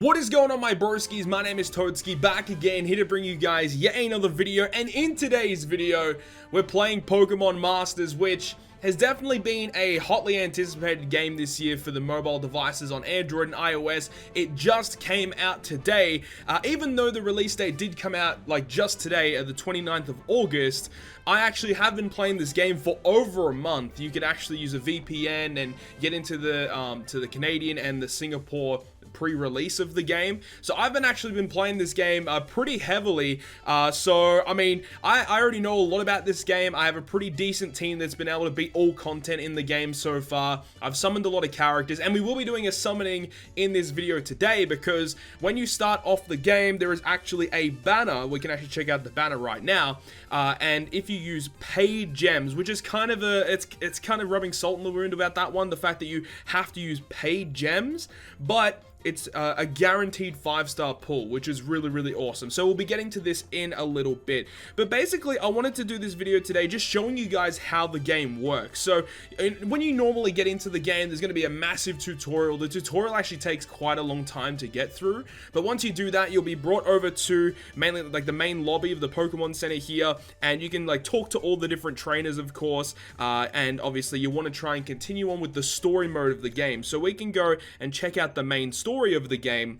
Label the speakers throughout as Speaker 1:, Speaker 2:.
Speaker 1: What is going on, my broskiis? My name is Toadski, back again, here to bring you guys yet another video. And in today's video, we're playing Pokemon Masters, which has definitely been a hotly anticipated game this year for the mobile devices on Android and iOS. It just came out today, even though the release date did come out like just today, the 29th of August. I actually have been playing this game for over a month. You could actually use a VPN and get into the to the Canadian and the Singapore pre-release of the game. So I've actually been playing this game pretty heavily. So I mean, I already know a lot about this game. I have a pretty decent team that's been able to beat all content in the game so far. I've summoned a lot of characters, and we will be doing a summoning in this video today, because when you start off the game, there is actually a banner. We can actually check out the banner right now. And if you use paid gems, which is kind of it's kind of rubbing salt in the wound about that one, the fact that you have to use paid gems, but it's a guaranteed 5-star pull, which is really awesome. So we'll be getting to this in a little bit. But basically, I wanted to do this video today just showing you guys how the game works. So when you normally get into the game, there's going to be a massive tutorial. The tutorial actually takes quite a long time to get through. But once you do that, you'll be brought over to mainly like the main lobby of the Pokemon Center here. And you can like talk to all the different trainers, of course. And obviously, you want to try and continue on with the story mode of the game. So we can go and check out the main story of the game.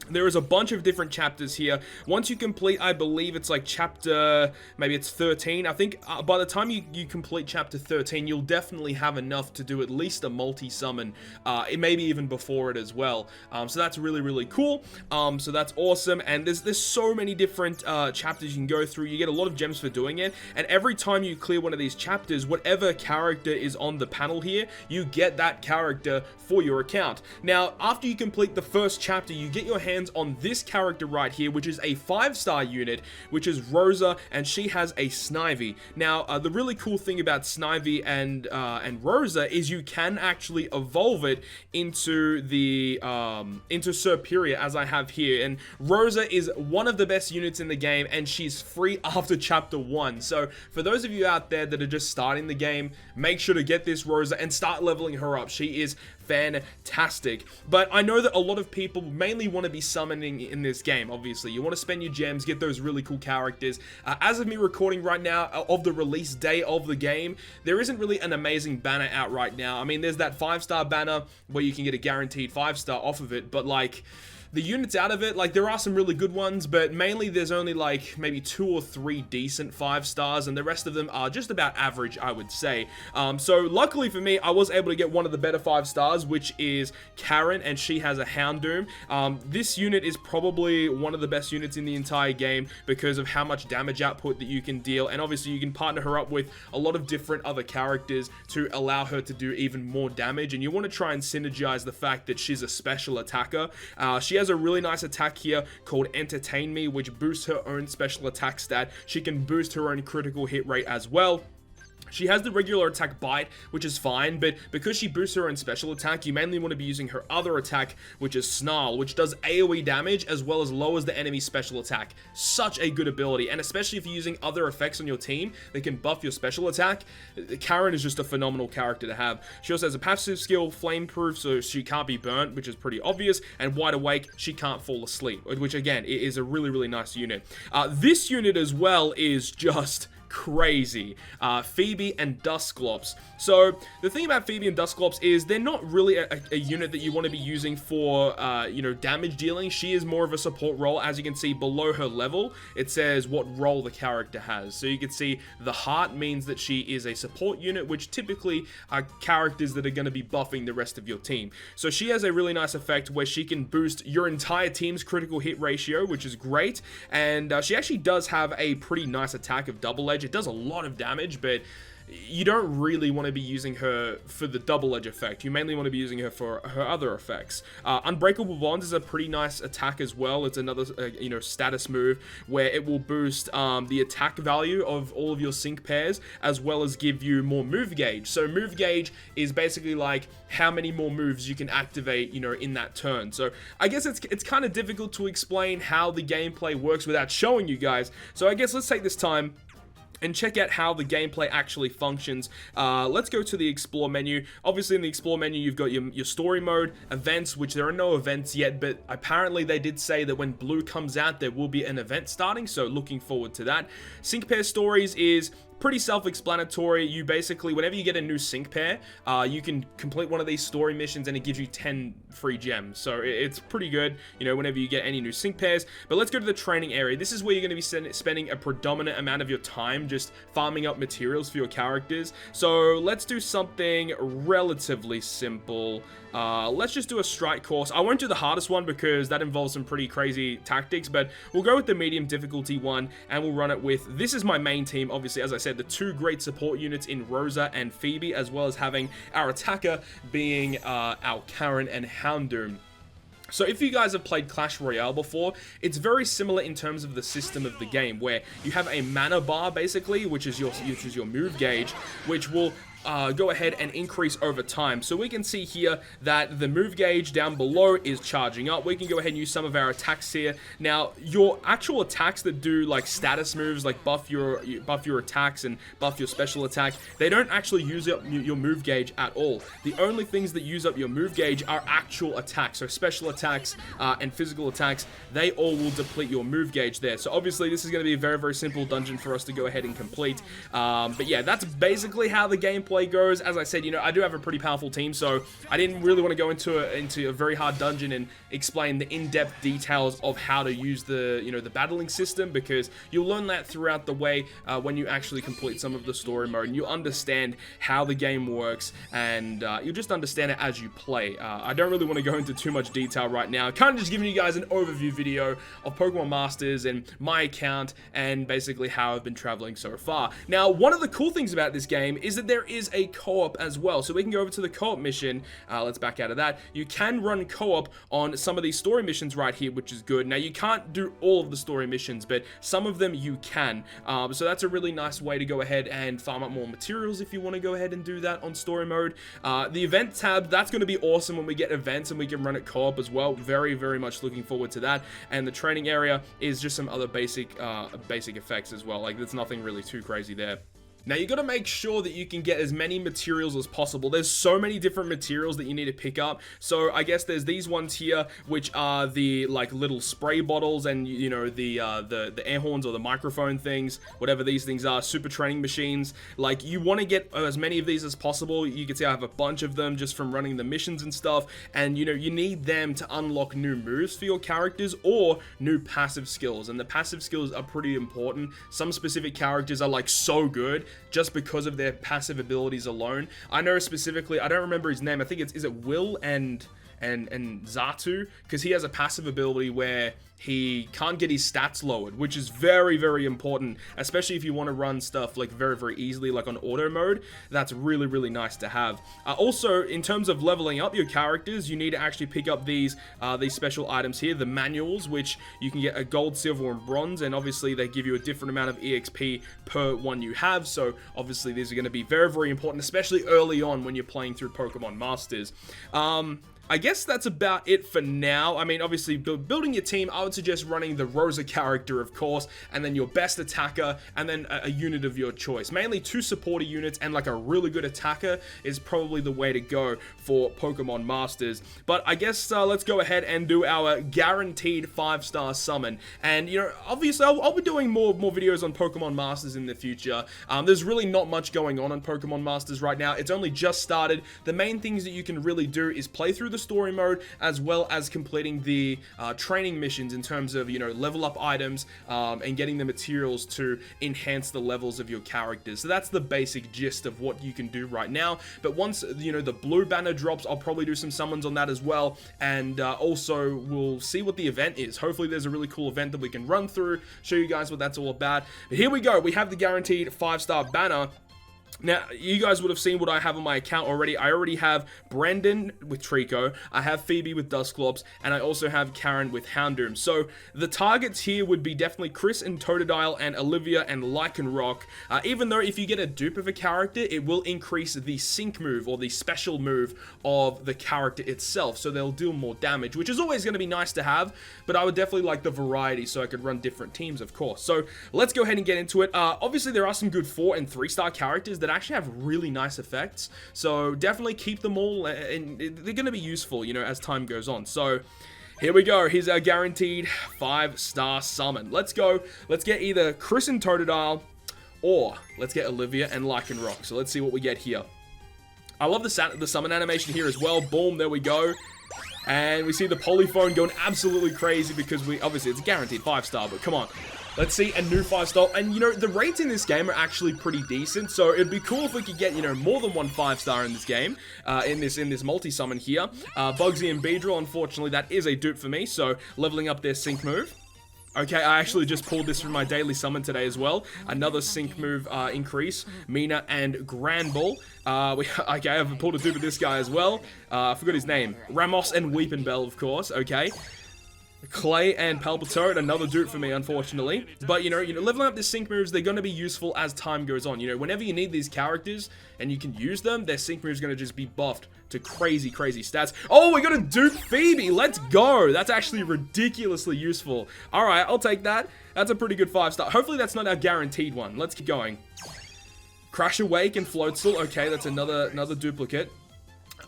Speaker 1: There is a bunch of different chapters here. Once you complete, I believe it's like chapter, maybe it's 13. I think by the time you complete chapter 13, you'll definitely have enough to do at least a multi-summon, maybe even before it as well. So that's really cool. So that's awesome. And there's so many different chapters you can go through. You get a lot of gems for doing it. And every time you clear one of these chapters, whatever character is on the panel here, you get that character for your account. Now, after you complete the first chapter, you get your hands on this character right here, which is a 5-star unit, which is Rosa, and she has a Snivy. Now, the really cool thing about Snivy and Rosa is you can actually evolve it into the into Superior, as I have here. And Rosa is one of the best units in the game, and she's free after chapter 1. So for those of you out there that are just starting the game, make sure to get this Rosa and start leveling her up. She is fantastic. But I know that a lot of people mainly want to be summoning in this game. Obviously, you want to spend your gems, get those really cool characters. As of me recording right now of the release day of the game, there isn't really an amazing banner out right now. I mean, there's that 5-star banner where you can get a guaranteed 5-star off of it, but like the units out of it, like there are some really good ones, but mainly there's only like maybe 2 or 3 decent 5-stars, and the rest of them are just about average, I would say. So luckily for me, I was able to get one of the better 5-stars, which is Karen, and she has a Houndoom. This unit is probably one of the best units in the entire game because of how much damage output that you can deal, and obviously you can partner her up with a lot of different other characters to allow her to do even more damage, and you want to try and synergize the fact that she's a special attacker. She has a really nice attack here called Entertain Me, which boosts her own special attack stat. She can boost her own critical hit rate as well. She has the regular attack Bite, which is fine, but because she boosts her own special attack, you mainly want to be using her other attack, which is Snarl, which does AoE damage as well as lowers the enemy's special attack. Such a good ability, and especially if you're using other effects on your team that can buff your special attack, Karen is just a phenomenal character to have. She also has a passive skill, Flameproof, so she can't be burnt, which is pretty obvious, and Wide Awake, she can't fall asleep, which again, is a really nice unit. This unit as well is just crazy. Phoebe and Dusclops. So the thing about Phoebe and Dusclops is they're not really a unit that you want to be using for you know, damage dealing. She is more of a support role. As you can see below her level, it says what role the character has. So you can see the heart means that she is a support unit, which typically are characters that are going to be buffing the rest of your team. So she has a really nice effect where she can boost your entire team's critical hit ratio, which is great, and she actually does have a pretty nice attack of Double Edge. It does a lot of damage, but you don't really want to be using her for the double edge effect. You mainly want to be using her for her other effects. Unbreakable Bonds is a pretty nice attack as well. It's another you know, status move where it will boost the attack value of all of your sync pairs, as well as give you more move gauge. So move gauge is basically like how many more moves you can activate, you know, in that turn. So I guess it's kind of difficult to explain how the gameplay works without showing you guys. So I guess let's take this time and check out how the gameplay actually functions. Let's go to the explore menu. Obviously in the explore menu you've got your story mode, events, which there are no events yet, but apparently they did say that when blue comes out there will be an event starting, so looking forward to that. Sync pair stories is pretty self-explanatory. You basically, whenever you get a new sync pair, you can complete one of these story missions and it gives you 10 free gems. So it's pretty good, you know, whenever you get any new sync pairs. But let's go to the training area. This is where you're going to be spending a predominant amount of your time just farming up materials for your characters. So let's do something relatively simple. Let's just do a strike course. I won't do the hardest one because that involves some pretty crazy tactics, but we'll go with the medium difficulty one and we'll run it with, this is my main team, obviously, as I said, the two great support units in Rosa and Phoebe, as well as having our attacker being our Karen and Houndoom. So if you guys have played Clash Royale before, it's very similar in terms of the system of the game, where you have a mana bar basically, which is your move gauge, which will go ahead and increase over time. So we can see here that the move gauge down below is charging up. We can go ahead and use some of our attacks here. Now, your actual attacks that do like status moves, like buff your attacks and buff your special attack, they don't actually use up your move gauge at all. The only things that use up your move gauge are actual attacks. So special attacks and physical attacks, they all will deplete your move gauge there. So obviously this is going to be a very, very simple dungeon for us to go ahead and complete. But yeah, that's basically how the gameplay goes. As I said, you know, I do have a pretty powerful team, so I didn't really want to go into a very hard dungeon and explain the in-depth details of how to use the, you know, the battling system, because you'll learn that throughout the way when you actually complete some of the story mode, and you'll understand how the game works, and you'll just understand it as you play. I don't really want to go into too much detail right now. Kind of just giving you guys an overview video of Pokemon Masters and my account and basically how I've been traveling so far. Now, one of the cool things about this game is that there is a co-op as well, so we can go over to the co-op mission. Let's back out of that. You can run co-op on some of these story missions right here, which is good. Now, you can't do all of the story missions, but some of them you can. So that's a really nice way to go ahead and farm up more materials if you want to go ahead and do that on story mode. The event tab, that's going to be awesome when we get events and we can run it co-op as well. Very, very much looking forward to that. And the training area is just some other basic effects as well. Like, there's nothing really too crazy there. Now, you got to make sure that you can get as many materials as possible. There's so many different materials that you need to pick up. So I guess there's these ones here, which are the like little spray bottles, and you know, the air horns or the microphone things, whatever these things are, super training machines. Like, you want to get as many of these as possible. You can see I have a bunch of them just from running the missions and stuff. And you know, you need them to unlock new moves for your characters or new passive skills. And the passive skills are pretty important. Some specific characters are like so good just because of their passive abilities alone. I know specifically, I don't remember his name. I think is it Will and Zatu, because he has a passive ability where he can't get his stats lowered, which is very, very important, especially if you want to run stuff like very, very easily, like on auto mode. That's really, really nice to have. Also, in terms of leveling up your characters, you need to actually pick up these special items here, the manuals, which you can get a gold, silver, and bronze, and obviously they give you a different amount of EXP per one you have. So obviously these are going to be very, very important, especially early on when you're playing through Pokemon Masters. I guess that's about it for now. I mean, obviously, building your team, I would suggest running the Rosa character, of course, and then your best attacker, and then a unit of your choice. Mainly 2 supporter units and like a really good attacker is probably the way to go for Pokemon Masters. But I guess let's go ahead and do our guaranteed 5-star summon. And, you know, obviously, I'll be doing more videos on Pokemon Masters in the future. There's really not much going on Pokemon Masters right now. It's only just started. The main things that you can really do is play through the story mode, as well as completing the training missions in terms of, you know, level up items and getting the materials to enhance the levels of your characters. So that's the basic gist of what you can do right now. But once, you know, the blue banner drops, I'll probably do some summons on that as well, and also we'll see what the event is. Hopefully there's a really cool event that we can run through, show you guys what that's all about. But here we go, we have the guaranteed 5-star banner. Now, you guys would have seen what I have on my account already. I already have Brandon with Trico, I have Phoebe with Dusclops, and I also have Karen with Houndoom. So, the targets here would be definitely Chris and Totodile and Olivia and Lycanroc. Even though if you get a dupe of a character, it will increase the sync move or the special move of the character itself. So, they'll deal more damage, which is always going to be nice to have, but I would definitely like the variety so I could run different teams, of course. So, let's go ahead and get into it. Obviously, there are some good 4 and 3-star characters that actually have really nice effects, so definitely keep them all, and they're going to be useful, you know, as time goes on. So here we go. Here's our guaranteed 5-star summon. Let's go. Let's get either Chris and Totodile, or let's get Olivia and Lycanroc. So let's see what we get here. I love the summon animation here as well. Boom, there we go. And we see the polyphone going absolutely crazy because obviously it's a guaranteed 5-star, but come on. Let's see a new 5-star, and you know, the rates in this game are actually pretty decent, so it'd be cool if we could get, you know, more than one 5-star in this game, in this multi-summon here. Bugsy and Beedrill, unfortunately, that is a dupe for me, so leveling up their sync move. Okay, I actually just pulled this from my daily summon today as well. Another sync move increase. Mina and Granbull. Okay, I've pulled a dupe of this guy as well. I forgot his name. Ramos and Weepinbell, of course. Okay. Clay and Palpitoad, another dupe for me, unfortunately. But, you know, leveling up the sync moves, they're going to be useful as time goes on. You know, whenever you need these characters and you can use them, their sync moves going to just be buffed to crazy, crazy stats. Oh, we got a dupe Phoebe. Let's go. That's actually ridiculously useful. All right, I'll take that. That's a pretty good 5-star. Hopefully that's not our guaranteed one. Let's keep going. Crash Awake and Floatzel. Okay, that's another duplicate.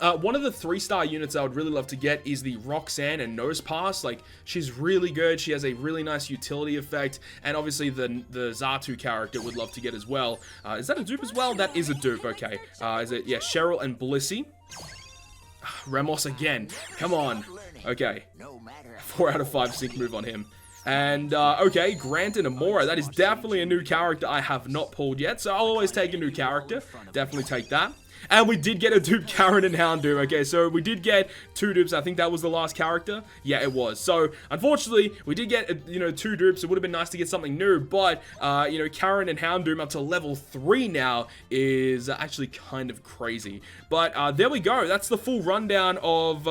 Speaker 1: One of the 3-star units I would really love to get is the Roxanne and Nosepass. Like, she's really good. She has a really nice utility effect. And obviously the Xatu character would love to get as well. Is that a dupe as well? That is a dupe, okay. Is it? Yeah, Cheryl and Blissey. Ramos again. Come on. Okay. 4 out of 5 sync move on him. And, okay, Grant and Amora. That is definitely a new character I have not pulled yet. So I'll always take a new character. Definitely take that. And we did get a dupe Karen and Houndoom. Okay, so we did get 2 dupes. I think that was the last character. Yeah, it was. So, unfortunately, we did get, you know, 2 dupes. It would have been nice to get something new. But, you know, Karen and Houndoom up to level 3 now is actually kind of crazy. But, there we go. That's the full rundown of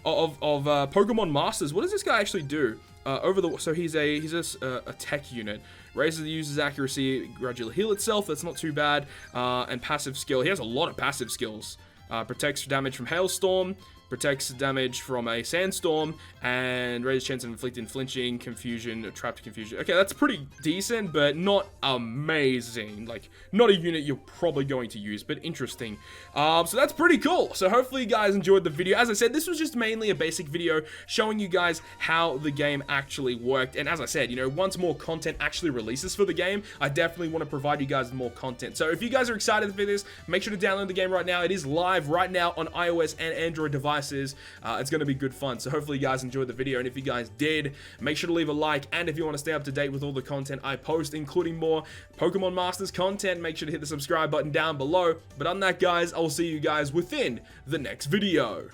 Speaker 1: Pokemon Masters. What does this guy actually do? So he's a tech unit. Raises the user's accuracy, gradually heal itself. That's not too bad. And passive skill. He has a lot of passive skills. Protects damage from hailstorm. Protects damage from a sandstorm, and raises chance of inflicting flinching, confusion, trapped confusion. Okay, that's pretty decent, but not amazing. Like, not a unit you're probably going to use, but interesting. So that's pretty cool. So hopefully you guys enjoyed the video. As I said, this was just mainly a basic video showing you guys how the game actually worked. And as I said, you know, once more content actually releases for the game, I definitely want to provide you guys with more content. So if you guys are excited for this, make sure to download the game right now. It is live right now on iOS and Android devices. It's going to be good fun, so hopefully you guys enjoyed the video, and if you guys did, make sure to leave a like, and if you want to stay up to date with all the content I post, including more Pokemon Masters content, make sure to hit the subscribe button down below. But on that, guys, I'll see you guys within the next video.